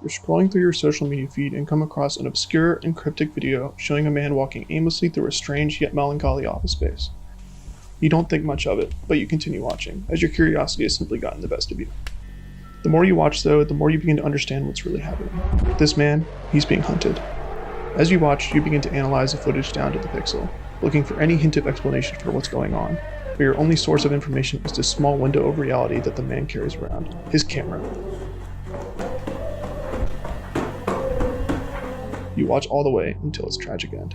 You're scrolling through your social media feed and come across an obscure and cryptic video showing a man walking aimlessly through a strange yet melancholy office space. You don't think much of it, but you continue watching, as your curiosity has simply gotten the best of you. The more you watch, though, the more you begin to understand what's really happening. This man, he's being hunted. As you watch, you begin to analyze the footage down to the pixel, looking for any hint of explanation for what's going on, but your only source of information is this small window of reality that the man carries around, his camera. You watch all the way until its tragic end.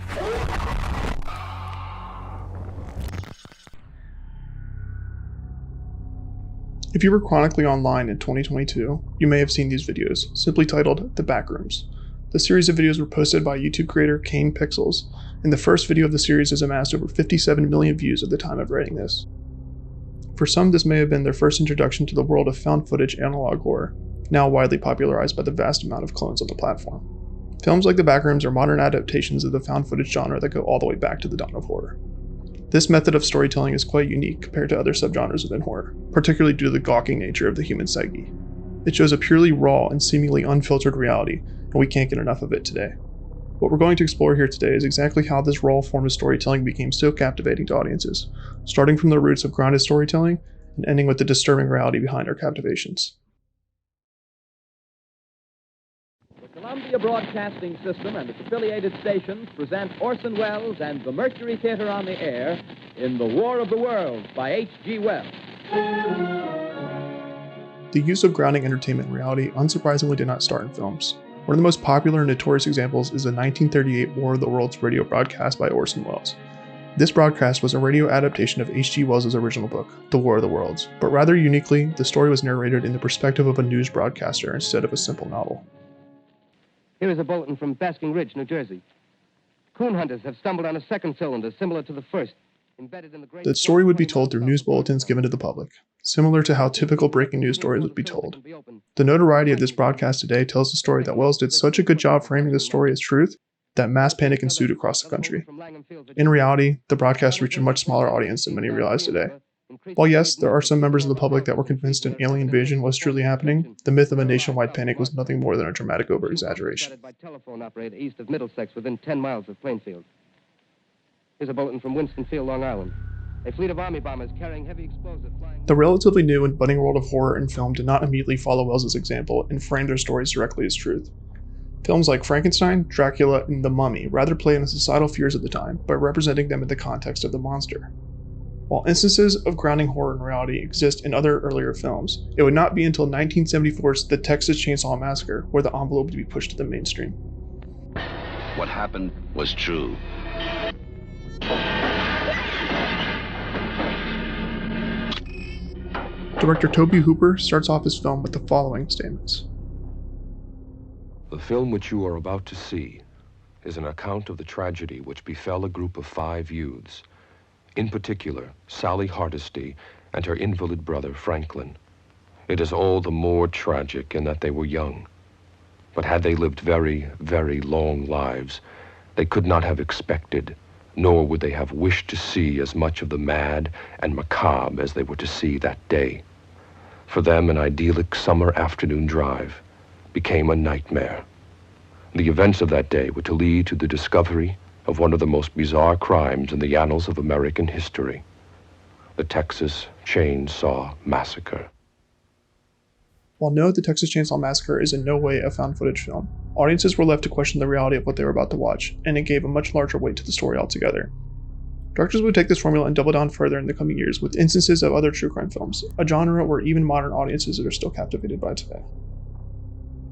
If you were chronically online in 2022, you may have seen these videos, simply titled The Backrooms. The series of videos were posted by YouTube creator Kane Pixels, and the first video of the series has amassed over 57 million views at the time of writing this. For some, this may have been their first introduction to the world of found footage analog horror, now widely popularized by the vast amount of clones on the platform. Films like The Backrooms are modern adaptations of the found footage genre that go all the way back to the dawn of horror. This method of storytelling is quite unique compared to other subgenres within horror, particularly due to the gawking nature of the human psyche. It shows a purely raw and seemingly unfiltered reality, and we can't get enough of it today. What we're going to explore here today is exactly how this raw form of storytelling became so captivating to audiences, starting from the roots of grounded storytelling and ending with the disturbing reality behind our captivations. The Columbia Broadcasting System and its affiliated stations present Orson Welles and the Mercury Theater on the Air in The War of the Worlds by H.G. Wells. The use of grounding entertainment in reality unsurprisingly did not start in films. One of the most popular and notorious examples is the 1938 War of the Worlds radio broadcast by Orson Welles. This broadcast was a radio adaptation of H.G. Wells' original book, The War of the Worlds, but rather uniquely, the story was narrated in the perspective of a news broadcaster instead of a simple novel. Here is a bulletin from Basking Ridge, New Jersey. Coon hunters have stumbled on a second cylinder similar to the first, embedded in the great... The story would be told through news bulletins given to the public, similar to how typical breaking news stories would be told. The notoriety of this broadcast today tells the story that Wells did such a good job framing the story as truth that mass panic ensued across the country. In reality, the broadcast reached a much smaller audience than many realize today. While yes, there are some members of the public that were convinced an alien invasion was truly happening, the myth of a nationwide panic was nothing more than a dramatic over-exaggeration. By telephone operator east of Middlesex within 10 miles of Plainfield. Here's a bulletin from Winston-Field, Long Island. A fleet of army bombers carrying heavy explosives flying... The relatively new and budding world of horror and film did not immediately follow Wells' example and frame their stories directly as truth. Films like Frankenstein, Dracula, and The Mummy rather play on the societal fears of the time by representing them in the context of the monster. While instances of grounding horror in reality exist in other earlier films, it would not be until 1974's The Texas Chainsaw Massacre where the envelope would be pushed to the mainstream. What happened was true. Director Tobe Hooper starts off his film with the following statements. The film which you are about to see is an account of the tragedy which befell a group of 5 youths, in particular Sally Hardesty and her invalid brother Franklin. It is all the more tragic in that they were young, but had they lived very, very long lives, they could not have expected, nor would they have wished to see as much of the mad and macabre as they were to see that day. For them, an idyllic summer afternoon drive became a nightmare. The events of that day were to lead to the discovery of one of the most bizarre crimes in the annals of American history, the Texas Chainsaw Massacre. While no, The Texas Chainsaw Massacre is in no way a found footage film, audiences were left to question the reality of what they were about to watch, and it gave a much larger weight to the story altogether. Directors would take this formula and double down further in the coming years with instances of other true crime films, a genre where even modern audiences are still captivated by today.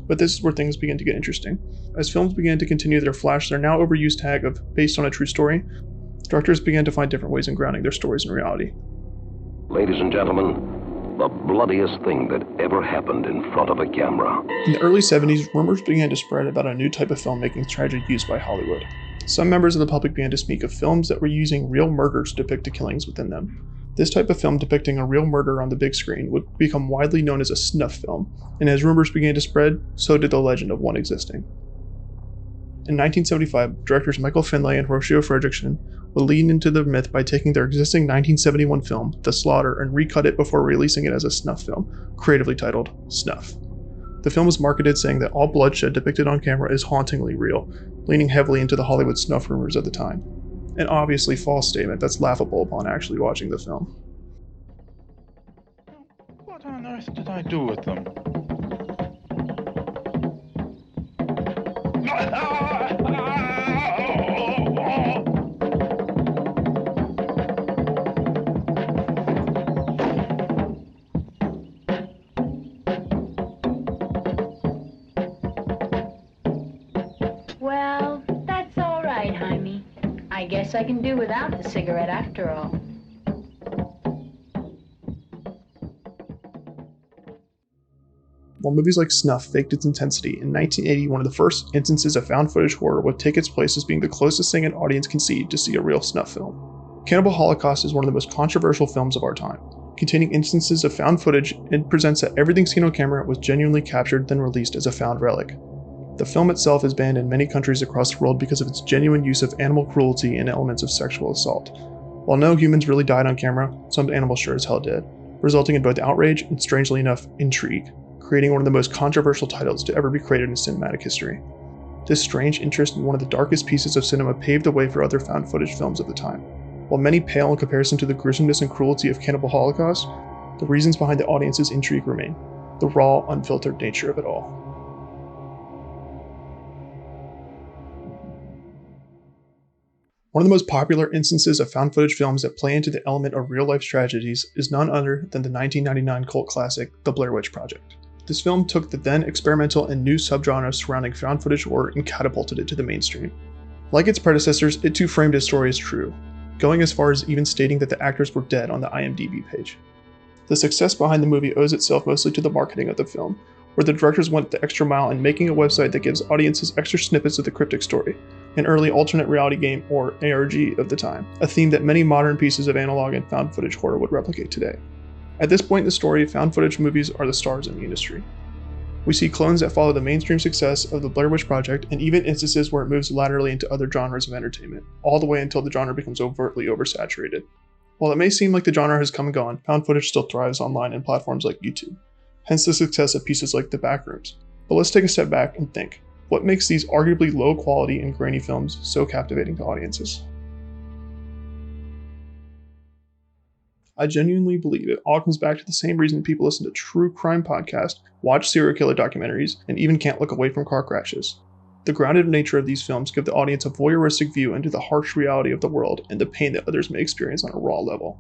But this is where things begin to get interesting. As films began to continue their flash their now overused tag of based on a true story, directors began to find different ways in grounding their stories in reality. Ladies and gentlemen, the bloodiest thing that ever happened in front of a camera. In the early 70s, rumors began to spread about a new type of filmmaking strategy used by Hollywood. Some members of the public began to speak of films that were using real murders to depict the killings within them. This type of film depicting a real murder on the big screen would become widely known as a snuff film, and as rumors began to spread, so did the legend of one existing. In 1975, directors Michael Finlay and Horatio Fredrickson would lean into the myth by taking their existing 1971 film, The Slaughter, and recut it before releasing it as a snuff film, creatively titled Snuff. The film was marketed saying that all bloodshed depicted on camera is hauntingly real, leaning heavily into the Hollywood snuff rumors at the time. An obviously false statement that's laughable upon actually watching the film. What on earth did I do with them? Well, that's all right, Jaime. I guess I can do without the cigarette after all. While movies like Snuff faked its intensity, in 1980 one of the first instances of found footage horror would take its place as being the closest thing an audience can see to see a real snuff film. Cannibal Holocaust is one of the most controversial films of our time. Containing instances of found footage, it presents that everything seen on camera was genuinely captured then released as a found relic. The film itself is banned in many countries across the world because of its genuine use of animal cruelty and elements of sexual assault. While no humans really died on camera, some animals sure as hell did, resulting in both outrage and, strangely enough, intrigue, creating one of the most controversial titles to ever be created in cinematic history. This strange interest in one of the darkest pieces of cinema paved the way for other found footage films of the time. While many pale in comparison to the gruesomeness and cruelty of Cannibal Holocaust, the reasons behind the audience's intrigue remain, the raw, unfiltered nature of it all. One of the most popular instances of found footage films that play into the element of real-life tragedies is none other than the 1999 cult classic, The Blair Witch Project. This film took the then experimental and new subgenre surrounding found footage horror and catapulted it to the mainstream. Like its predecessors, it too framed its story as true, going as far as even stating that the actors were dead on the IMDb page. The success behind the movie owes itself mostly to the marketing of the film, where the directors went the extra mile in making a website that gives audiences extra snippets of the cryptic story, an early alternate reality game, or ARG, of the time, a theme that many modern pieces of analog and found footage horror would replicate today. At this point in the story, found footage movies are the stars in the industry. We see clones that follow the mainstream success of the Blair Witch Project, and even instances where it moves laterally into other genres of entertainment, all the way until the genre becomes overtly oversaturated. While it may seem like the genre has come and gone, found footage still thrives online in platforms like YouTube, hence the success of pieces like The Backrooms. But let's take a step back and think, what makes these arguably low quality and grainy films so captivating to audiences? I genuinely believe it all comes back to the same reason people listen to true crime podcasts, watch serial killer documentaries, and even can't look away from car crashes. The grounded nature of these films give the audience a voyeuristic view into the harsh reality of the world and the pain that others may experience on a raw level.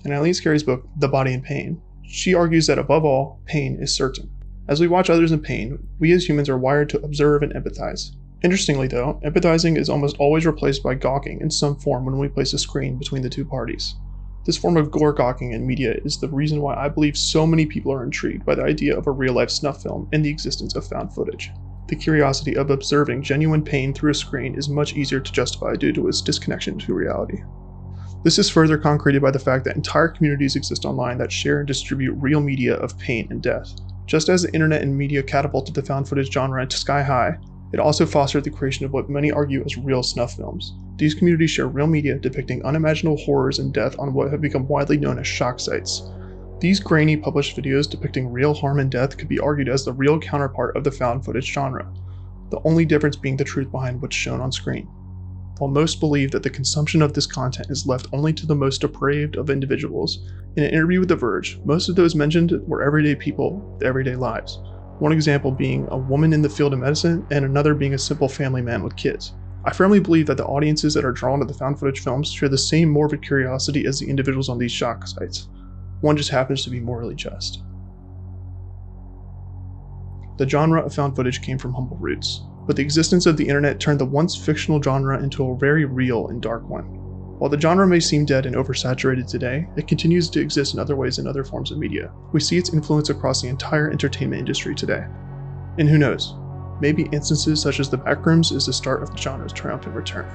In Eileen Scarry's book, The Body in Pain, she argues that above all, pain is certain. As we watch others in pain, we as humans are wired to observe and empathize. Interestingly though, empathizing is almost always replaced by gawking in some form when we place a screen between the two parties. This form of gore gawking in media is the reason why I believe so many people are intrigued by the idea of a real-life snuff film and the existence of found footage. The curiosity of observing genuine pain through a screen is much easier to justify due to its disconnection to reality. This is further concreted by the fact that entire communities exist online that share and distribute real media of pain and death. Just as the internet and media catapulted the found footage genre to sky high, it also fostered the creation of what many argue as real snuff films. These communities share real media depicting unimaginable horrors and death on what have become widely known as shock sites. These grainy published videos depicting real harm and death could be argued as the real counterpart of the found footage genre, the only difference being the truth behind what's shown on screen. While most believe that the consumption of this content is left only to the most depraved of individuals, in an interview with The Verge, most of those mentioned were everyday people with everyday lives. One example being a woman in the field of medicine, and another being a simple family man with kids. I firmly believe that the audiences that are drawn to the found footage films share the same morbid curiosity as the individuals on these shock sites. One just happens to be morally just. The genre of found footage came from humble roots, but the existence of the internet turned the once fictional genre into a very real and dark one. While the genre may seem dead and oversaturated today, it continues to exist in other ways in other forms of media. We see its influence across the entire entertainment industry today. And who knows, maybe instances such as The Backrooms is the start of the genre's triumphant return.